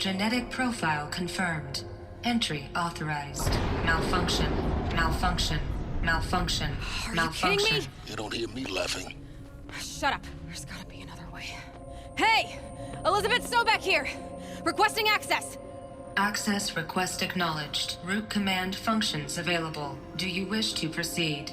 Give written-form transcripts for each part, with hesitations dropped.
Genetic profile confirmed. Entry authorized. Malfunction. Malfunction. Malfunction. Are Malfunction. you kidding me? You don't hear me laughing. Shut up. There's gotta be another way. Hey! Elizabeth Sobek here! Requesting access! Access request acknowledged. Root command functions available. Do you wish to proceed?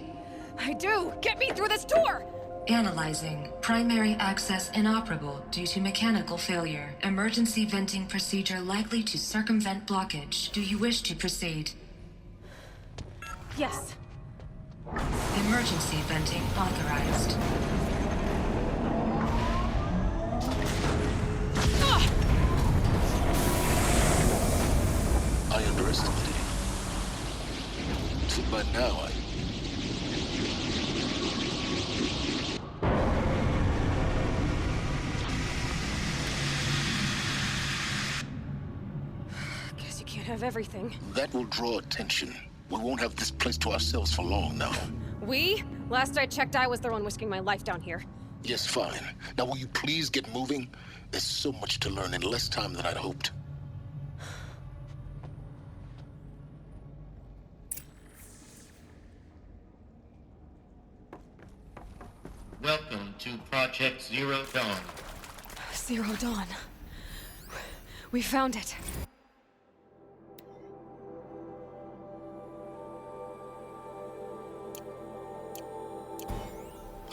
I do! Get me through this door! Analyzing. Primary access inoperable due to mechanical failure. Emergency venting procedure likely to circumvent blockage. Do you wish to proceed? Yes. Emergency venting authorized. Ah! I underestimated you. So by now, Guess you can't have everything. that will draw attention. We won't have this place to ourselves for long now. We? Last I checked, I was the one risking my life down here. Yes, fine. Now will you please get moving? There's so much to learn in less time than I'd hoped. Welcome to Project Zero Dawn. Zero Dawn. We found it.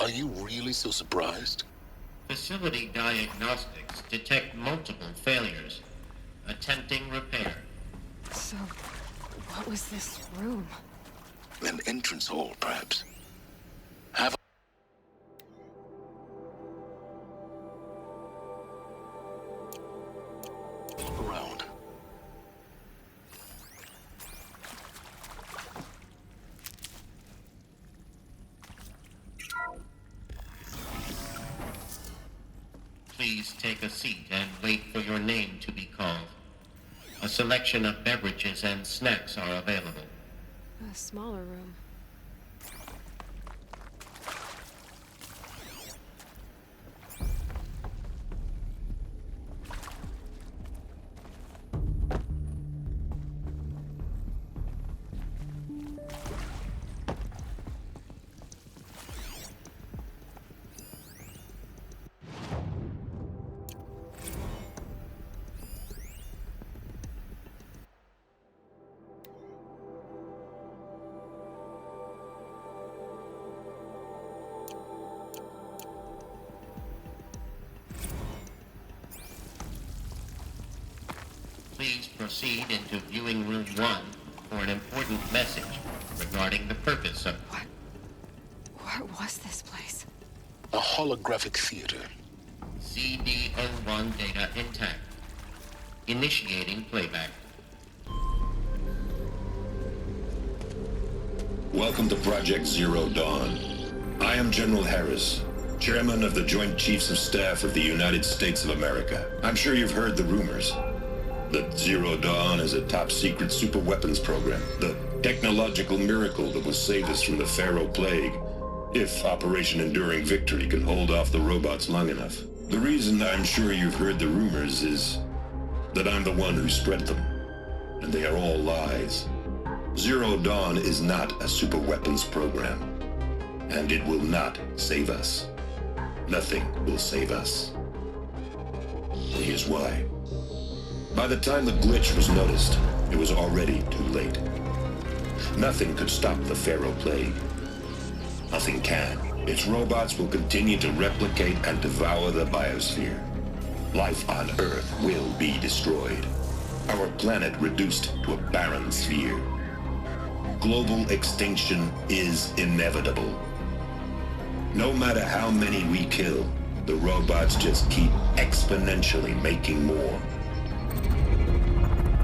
Are you really so surprised? Facility diagnostics detect multiple failures. Attempting repair. So, what was this room? An entrance hall, perhaps. Have a around. Please take a seat and wait for your name to be called. A selection of beverages and snacks are available. A smaller room. Please proceed into viewing room 1 for an important message regarding the purpose of... What was this place? A holographic theater. CD01 data intact. Initiating playback. Welcome to Project Zero Dawn. I am General Harris, Chairman of the Joint Chiefs of Staff of the United States of America. I'm sure you've heard the rumors that Zero Dawn is a top-secret super-weapons program, the technological miracle that will save us from the Pharaoh Plague, if Operation Enduring Victory can hold off the robots long enough. The reason I'm sure you've heard the rumors is that I'm the one who spread them, and they are all lies. Zero Dawn is not a super-weapons program, and it will not save us. Nothing will save us. Here's why. By the time the glitch was noticed, it was already too late. Nothing could stop the Pharaoh Plague. Nothing can. Its robots will continue to replicate and devour the biosphere. Life on Earth will be destroyed. Our planet reduced to a barren sphere. Global extinction is inevitable. No matter how many we kill, the robots just keep exponentially making more.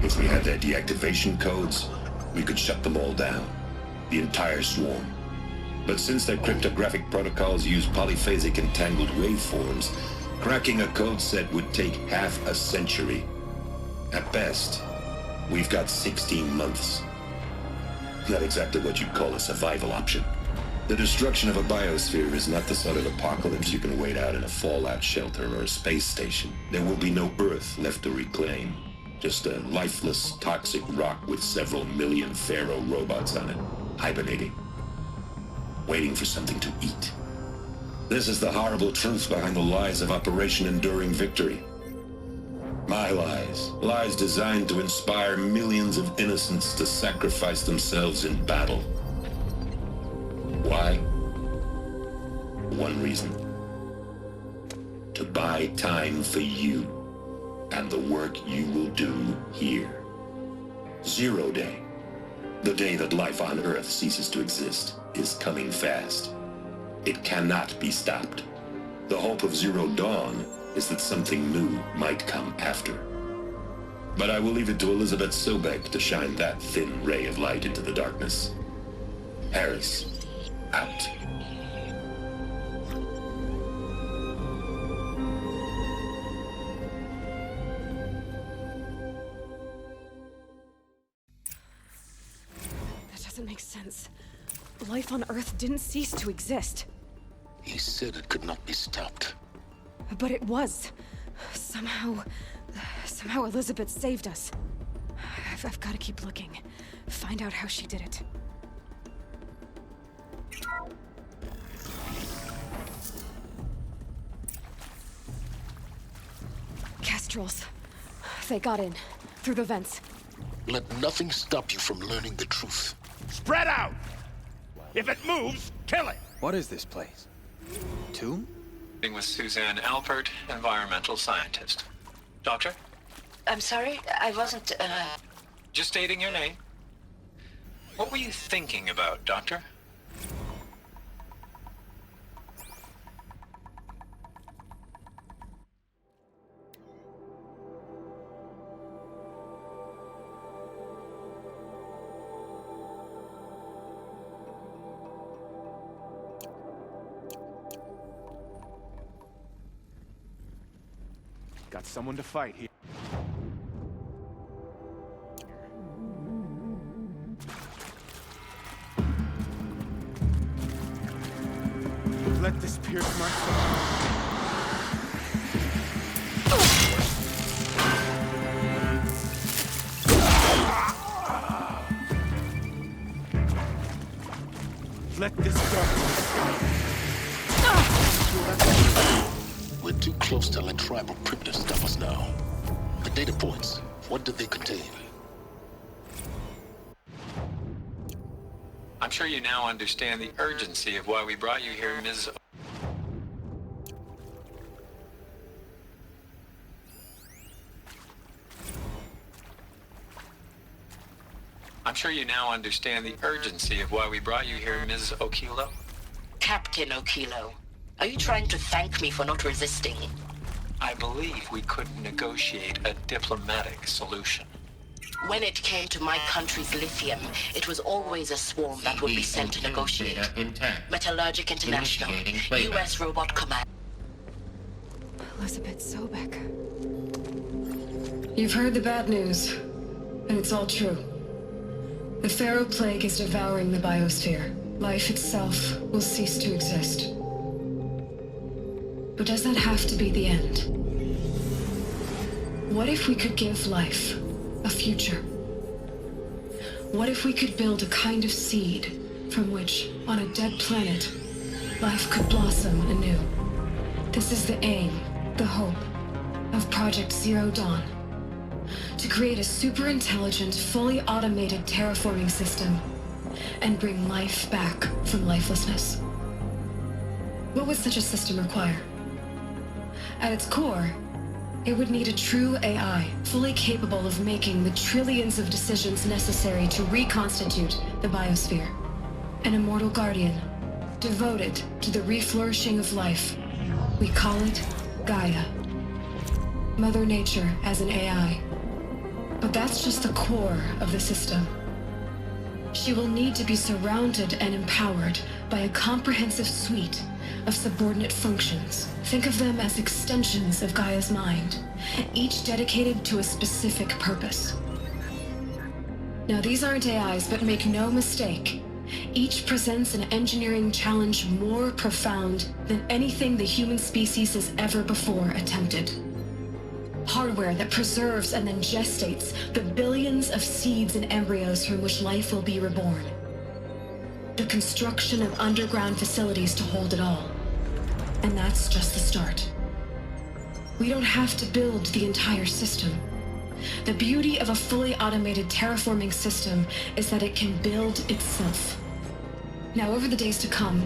If we had their deactivation codes, we could shut them all down, the entire swarm. But since their cryptographic protocols use polyphasic entangled waveforms, cracking a code set would take half a century. At best, we've got 16 months. Not exactly what you'd call a survival option. The destruction of a biosphere is not the sort of apocalypse you can wait out in a fallout shelter or a space station. There will be no Earth left to reclaim. Just a lifeless, toxic rock with several million Pharaoh robots on it, hibernating, waiting for something to eat. This is the horrible truth behind the lies of Operation Enduring Victory. My lies. Lies designed to inspire millions of innocents to sacrifice themselves in battle. Why? One reason. To buy time for you and the work you will do here. Zero Day, the day that life on Earth ceases to exist, is coming fast. It cannot be stopped. The hope of Zero Dawn is that something new might come after. But I will leave it to Elizabeth Sobek to shine that thin ray of light into the darkness. Harris, out. That doesn't make sense. Life on Earth didn't cease to exist. He said it could not be stopped. But it was. Somehow Elizabeth saved us. I've got to keep looking. Find out how she did it. Kestrels. They got in. Through the vents. Let nothing stop you from learning the truth. Spread out! If it moves, kill it! What is this place? Tomb? With Suzanne Alpert, environmental scientist. Doctor? I'm sorry, I wasn't, Just stating your name. What were you thinking about, Doctor? Got someone to fight here. Let this pierce my soul. Let this darkness. We're too close to let tribal primitives stop us now. The data points, what did they contain? I'm sure you now understand the urgency of why we brought you here, Ms. I'm sure you now understand the urgency of why we brought you here, Ms. Okilo. Captain Okilo. Are you trying to thank me for not resisting? I believe we could negotiate a diplomatic solution. When it came to my country's lithium, it was always a swarm that would be sent to negotiate. Intact. Metallurgic International, Initiating playback. U.S. Robot Command. Elizabeth Sobek. You've heard the bad news, and it's all true. The Pharaoh Plague is devouring the biosphere. Life itself will cease to exist. But does that have to be the end? What if we could give life a future? What if we could build a kind of seed from which, on a dead planet, life could blossom anew? This is the aim, the hope, of Project Zero Dawn. To create a super-intelligent, fully automated terraforming system and bring life back from lifelessness. What would such a system require? At its core, it would need a true AI, fully capable of making the trillions of decisions necessary to reconstitute the biosphere. An immortal guardian, devoted to the reflourishing of life. We call it Gaia. Mother Nature as an AI. But that's just the core of the system. She will need to be surrounded and empowered by a comprehensive suite of subordinate functions. Think of them as extensions of Gaia's mind, each dedicated to a specific purpose. Now, these aren't AIs, but make no mistake, each presents an engineering challenge more profound than anything the human species has ever before attempted. Hardware that preserves and then gestates the billions of seeds and embryos from which life will be reborn. The construction of underground facilities to hold it all. And that's just the start. We don't have to build the entire system. The beauty of a fully automated terraforming system is that it can build itself. Now, over the days to come,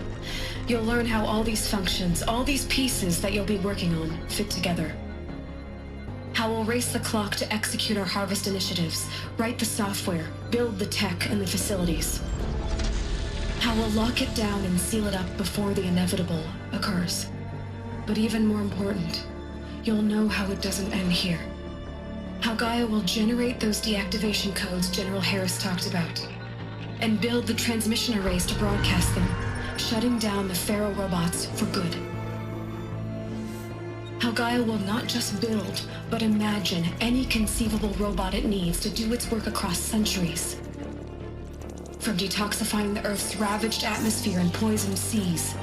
you'll learn how all these functions, all these pieces that you'll be working on, fit together. How we'll race the clock to execute our harvest initiatives, write the software, build the tech and the facilities. How we'll lock it down and seal it up before the inevitable occurs. But even more important, you'll know how it doesn't end here. How Gaia will generate those deactivation codes General Harris talked about, and build the transmission arrays to broadcast them, shutting down the Pharaoh robots for good. How Gaia will not just build, but imagine any conceivable robot it needs to do its work across centuries. From detoxifying the Earth's ravaged atmosphere and poisoned seas,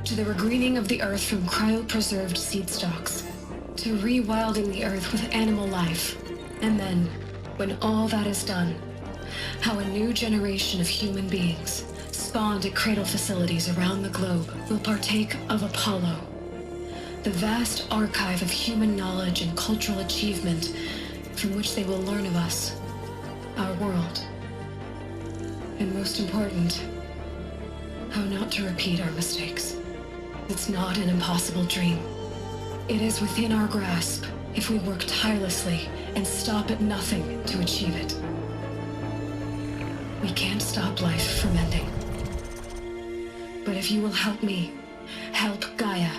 to the regreening of the Earth from cryopreserved seed stalks, to rewilding the Earth with animal life. And then, when all that is done, how a new generation of human beings, spawned at cradle facilities around the globe, will partake of Apollo, the vast archive of human knowledge and cultural achievement from which they will learn of us, our world. And most important, how not to repeat our mistakes. It's not an impossible dream. It is within our grasp if we work tirelessly and stop at nothing to achieve it. We can't stop life from ending. But if you will help me, help Gaia,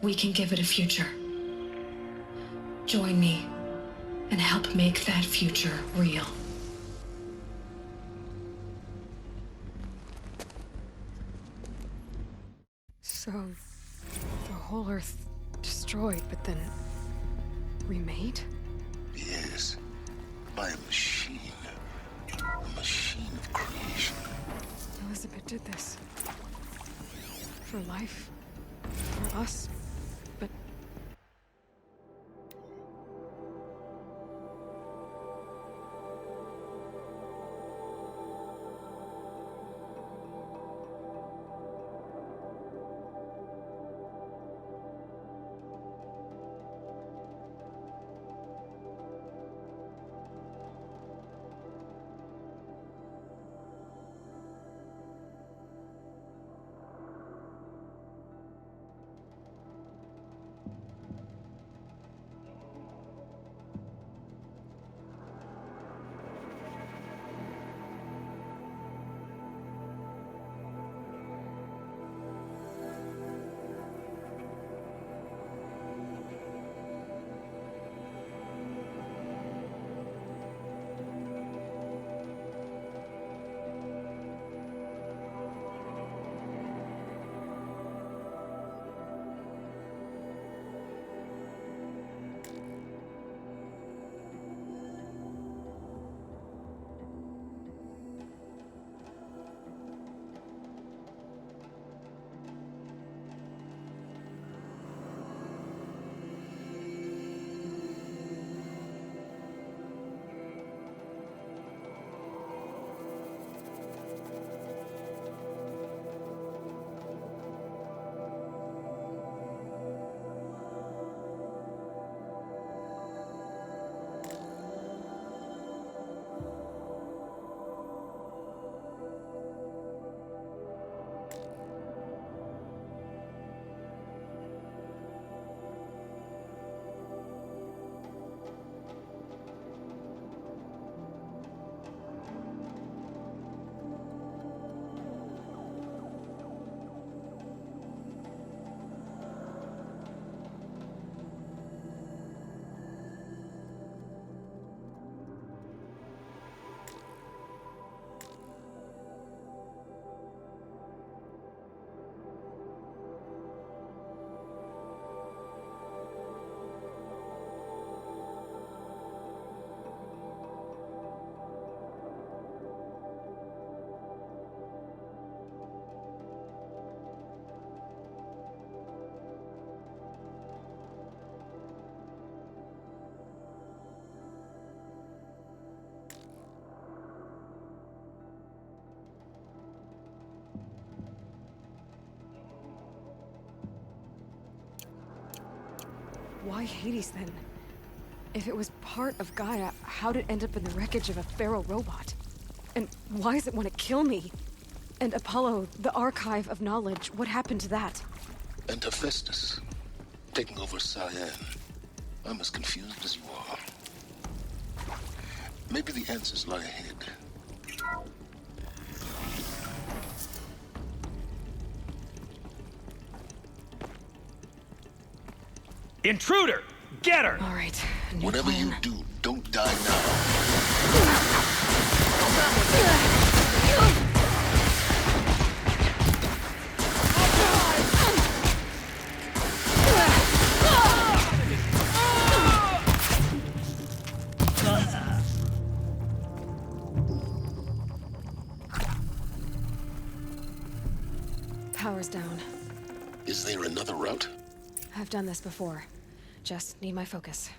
we can give it a future. Join me and help make that future real. So, the whole Earth destroyed, but then remade? Yes, by a machine. A machine of creation. Elizabeth did this. For life. For us. But... why Hades then? If it was part of Gaia, how'd it end up in the wreckage of a feral robot? And why does it want to kill me? And Apollo, the Archive of Knowledge, what happened to that? And Hephaestus, taking over Cyan. I'm as confused as you are. Maybe the answers lie ahead. Intruder! Get her! All right, Whatever you do, don't die now. Power's down. Is there another route? I've done this before. Just need my focus.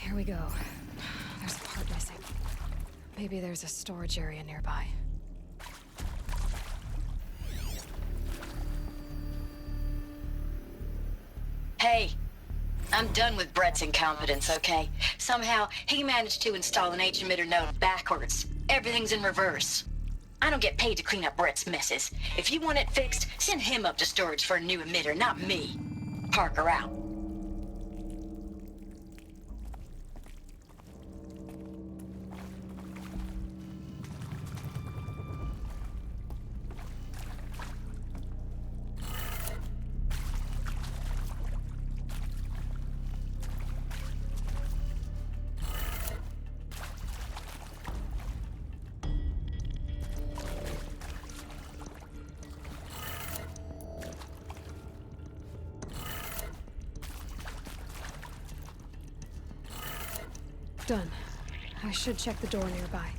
Here we go. There's a part missing. Maybe there's a storage area nearby. Hey, I'm done with Brett's incompetence, okay? Somehow, he managed to install an H-emitter node backwards. Everything's in reverse. I don't get paid to clean up Brett's messes. If you want it fixed, send him up to storage for a new emitter, not me. Parker out. Done. I should check the door nearby.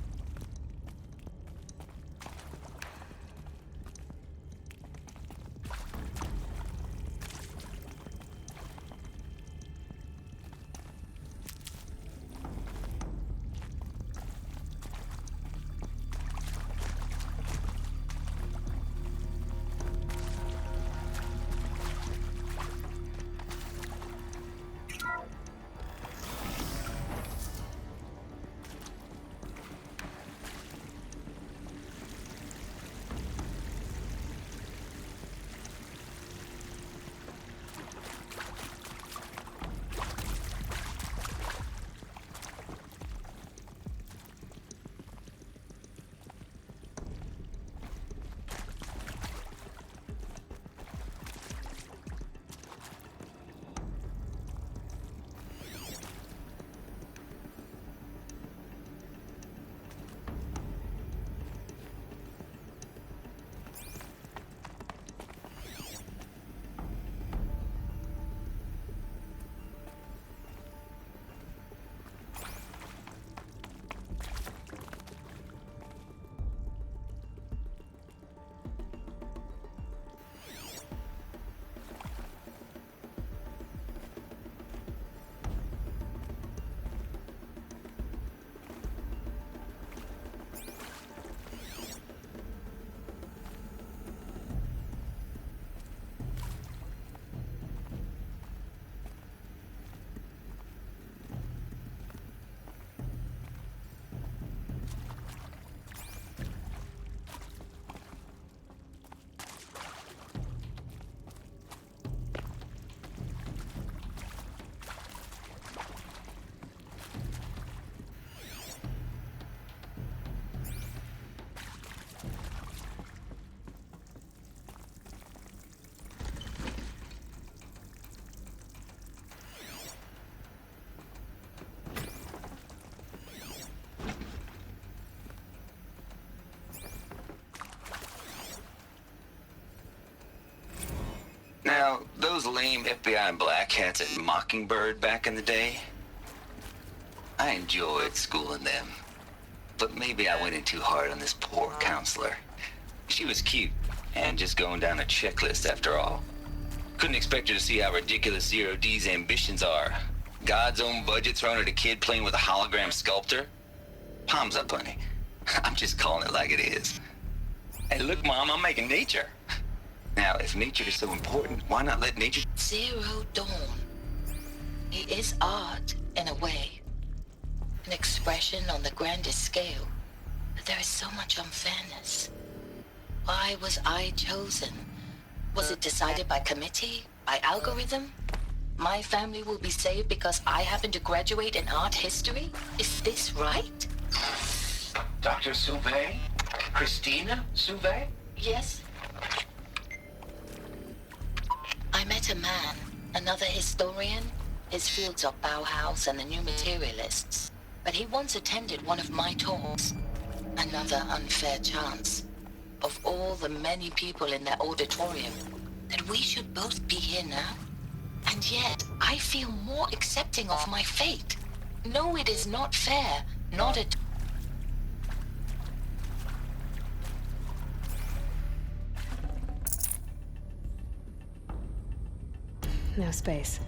Now, those lame FBI black hats at Mockingbird back in the day, I enjoyed schooling them. But maybe I went in too hard on this poor counselor. She was cute, and just going down a checklist after all. Couldn't expect her to see how ridiculous Zero D's ambitions are. God's own budget thrown at a kid playing with a hologram sculptor? Palms up, honey. I'm just calling it like it is. Hey, look, Mom, I'm making nature. Now, if nature is so important, why not let nature... Zero Dawn. It is art, in a way. An expression on the grandest scale. But there is so much unfairness. Why was I chosen? Was it decided by committee? By algorithm? My family will be saved because I happen to graduate in art history? Is this right? Dr. Sauvé? Christina Sauvé? Yes. I met a man, another historian. His fields are Bauhaus and the New Materialists. But he once attended one of my talks. Another unfair chance. Of all the many people in that auditorium, that we should both be here now. And yet, I feel more accepting of my fate. No, it is not fair. Not at No space.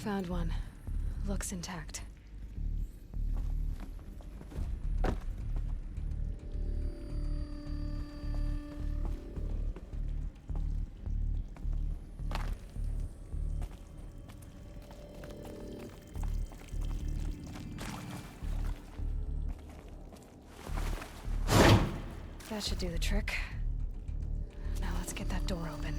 Found one. Looks intact. That should do the trick. Now let's get that door open.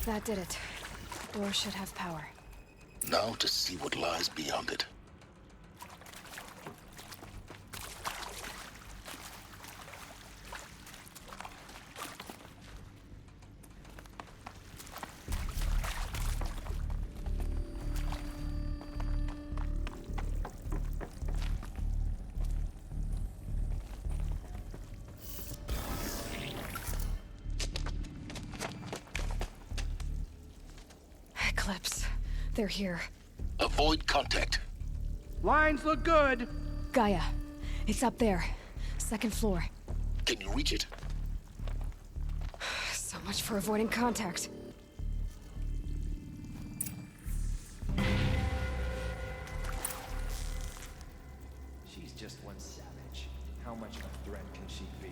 That did it. The door should have power. Now to see what lies beyond it. Eclipse. They're here. Avoid contact. Lines look good. Gaia. It's up there. Second floor. Can you reach it? So much for avoiding contact. She's just one savage. How much of a threat can she be?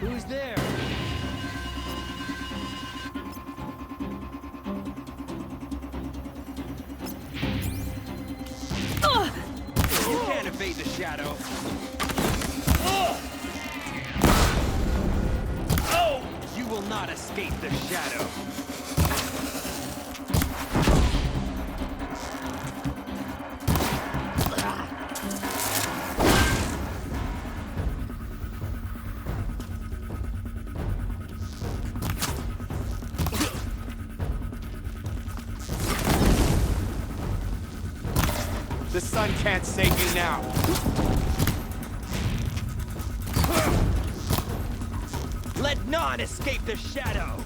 Who's there? You can't evade the shadow. You will not escape the shadow. The sun can't save you now. Let none escape the shadow.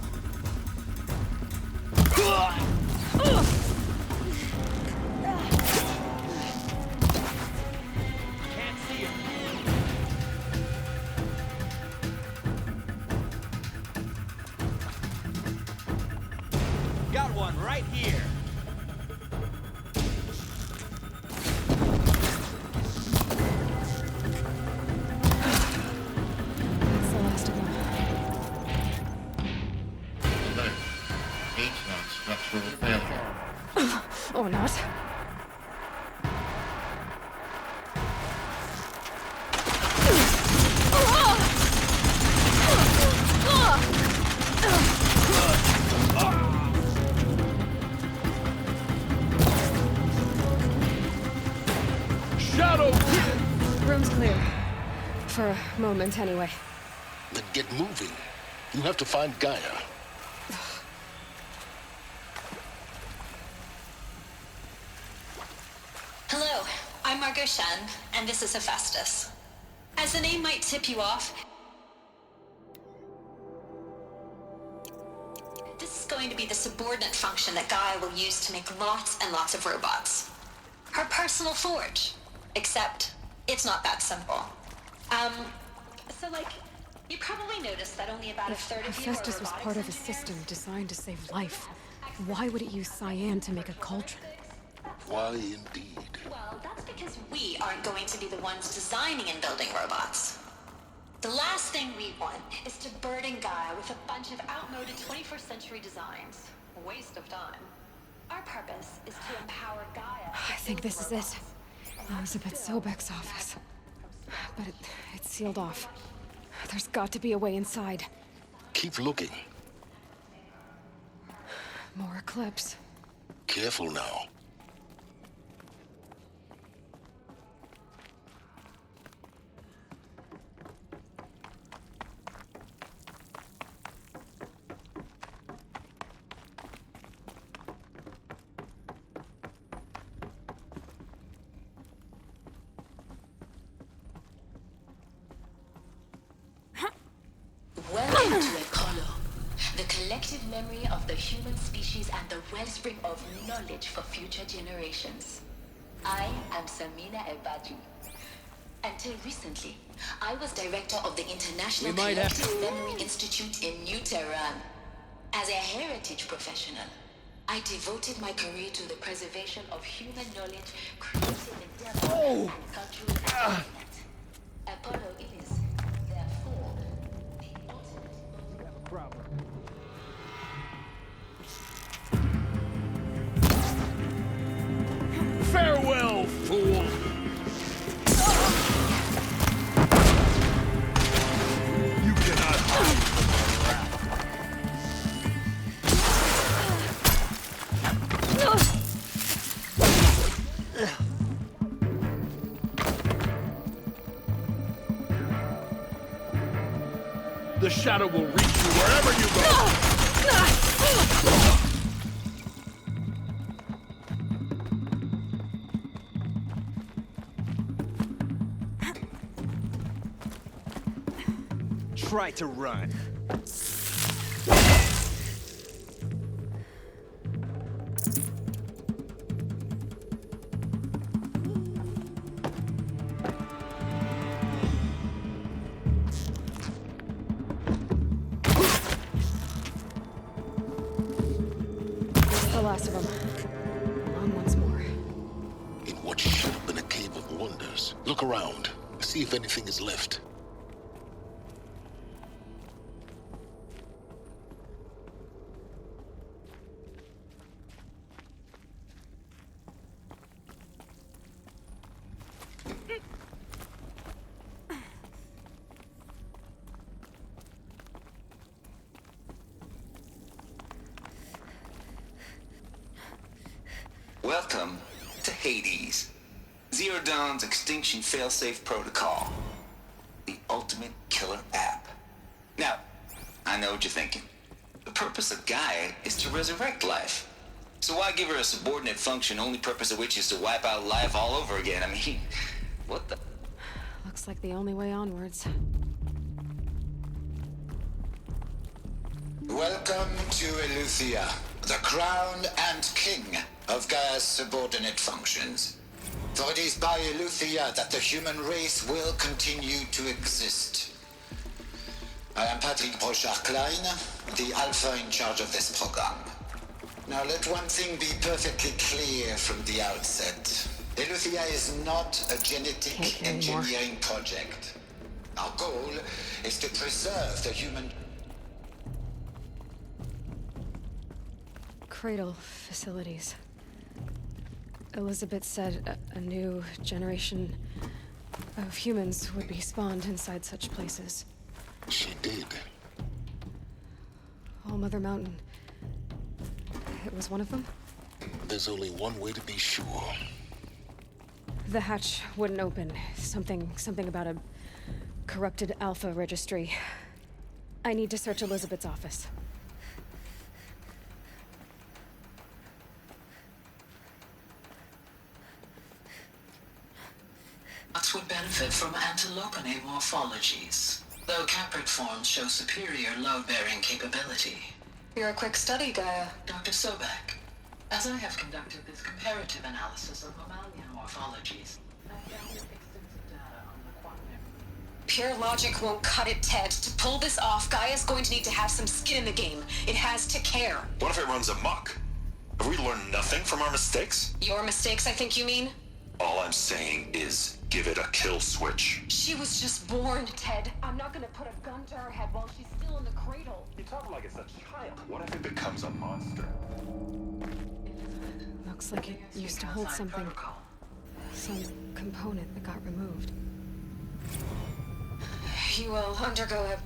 Can't see him. Got one right here. That's the last of them. Alert. H-lock structural failure. Or not. Shadow! Room's clear. For a moment, anyway. Then get moving. You have to find Gaia. Hello, I'm Margot Shen, and this is Hephaestus. As the name might tip you off, this is going to be the subordinate function that Gaia will use to make lots and lots of robots. Her personal forge. Except, it's not that simple. So you probably noticed that only about a third of you are Hephaestus was part of a system designed to save life. Why would it use cyan to make a cauldron? Why indeed? Well, that's because we aren't going to be the ones designing and building robots. The last thing we want is to burden Gaia with a bunch of outmoded 21st century designs. A waste of time. Our purpose is to empower Gaia. I think this is it. Elizabeth Sobek's office. But it's sealed off. There's got to be a way inside. Keep looking. More Eclipse. Careful now. Welcome to Apollo, the collective memory of the human species and the wellspring of knowledge for future generations. I am Samina Ebadi. Until recently, I was director of the International Collective Memory Institute in New Tehran. As a heritage professional, I devoted my career to the preservation of human knowledge, creating endeavor and cultural achievement. Apollo is, therefore, the ultimate Problem. Farewell, fool! You cannot hide The shadow will reach you wherever you go! Try to run. The last of them. On once more. In what should have been a cave of wonders. Look around. See if anything is left. Welcome to Hades, Zero Dawn's extinction failsafe protocol, the ultimate killer app. Now, I know what you're thinking. The purpose of Gaia is to resurrect life. So why give her a subordinate function, only purpose of which is to wipe out life all over again? I mean, what the... Looks like the only way onwards. Welcome to Eleuthia, the crown and king of Gaia's subordinate functions. For it is by Eleuthia that the human race will continue to exist. I am Patrick Brochard-Klein, the Alpha in charge of this program. Now let one thing be perfectly clear from the outset. Eleuthia is not a genetic engineering project. Our goal is to preserve the human... Cradle facilities. Elizabeth said a new generation of humans would be spawned inside such places. She did. All-Mother Mountain. It was one of them? There's only one way to be sure. The hatch wouldn't open. Something about a corrupted Alpha registry. I need to search Elizabeth's office. Bots would benefit from antilopinae morphologies, though caprid forms show superior load-bearing capability. You're a quick study, Gaia. Dr. Sobek, as I have conducted this comparative analysis of mammalian morphologies, I gathered extensive data on the quantum. Pure logic won't cut it, Ted. To pull this off, Gaia's going to need to have some skin in the game. It has to care. What if it runs amok? Have we learned nothing from our mistakes? Your mistakes, I think you mean? All I'm saying is, give it a kill switch. She was just born, Ted. I'm not gonna put a gun to her head while she's still in the cradle. You talk like it's a child. What if it becomes a monster? Looks like it used to hold something. Some component that got removed. You will undergo a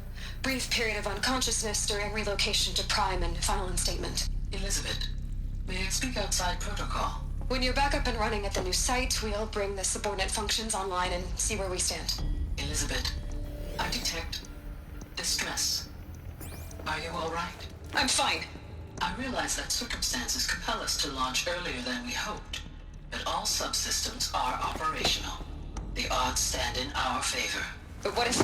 brief period of unconsciousness during relocation to Prime and final instatement. Elizabeth, may I speak outside protocol? When you're back up and running at the new site, we'll bring the subordinate functions online and see where we stand. Elizabeth, I detect distress. Are you all right? I'm fine. I realize that circumstances compel us to launch earlier than we hoped, but all subsystems are operational. The odds stand in our favor. But what if...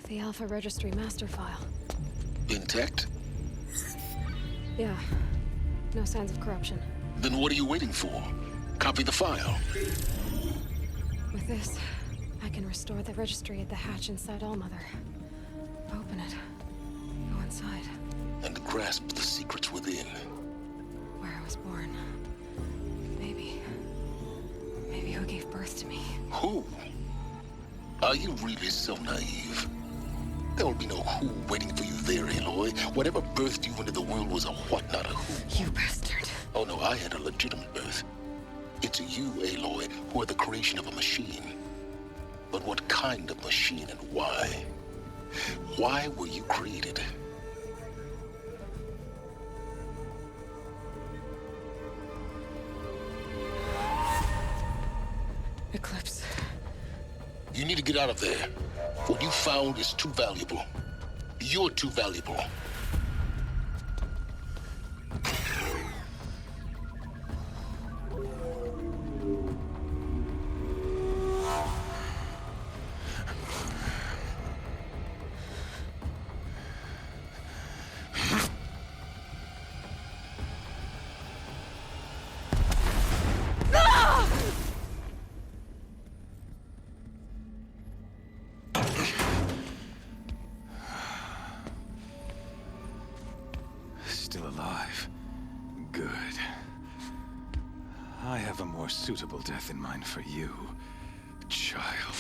The Alpha Registry master file. Intact? Yeah. No signs of corruption. Then what are you waiting for? Copy the file. With this, I can restore the registry at the hatch inside All-Mother. Open it. Go inside. And grasp the secrets within. Where I was born. Maybe who gave birth to me. Who? Are you really so naive? There will be no who waiting for you there, Aloy. Whatever birthed you into the world was a what, not a who. You bastard. Oh no, I had a legitimate birth. It's you, Aloy, who are the creation of a machine. But what kind of machine and why? Why were you created? Eclipse. You need to get out of there. What you found is too valuable. You're too valuable. Still alive. Good. I have a more suitable death in mind for you, child.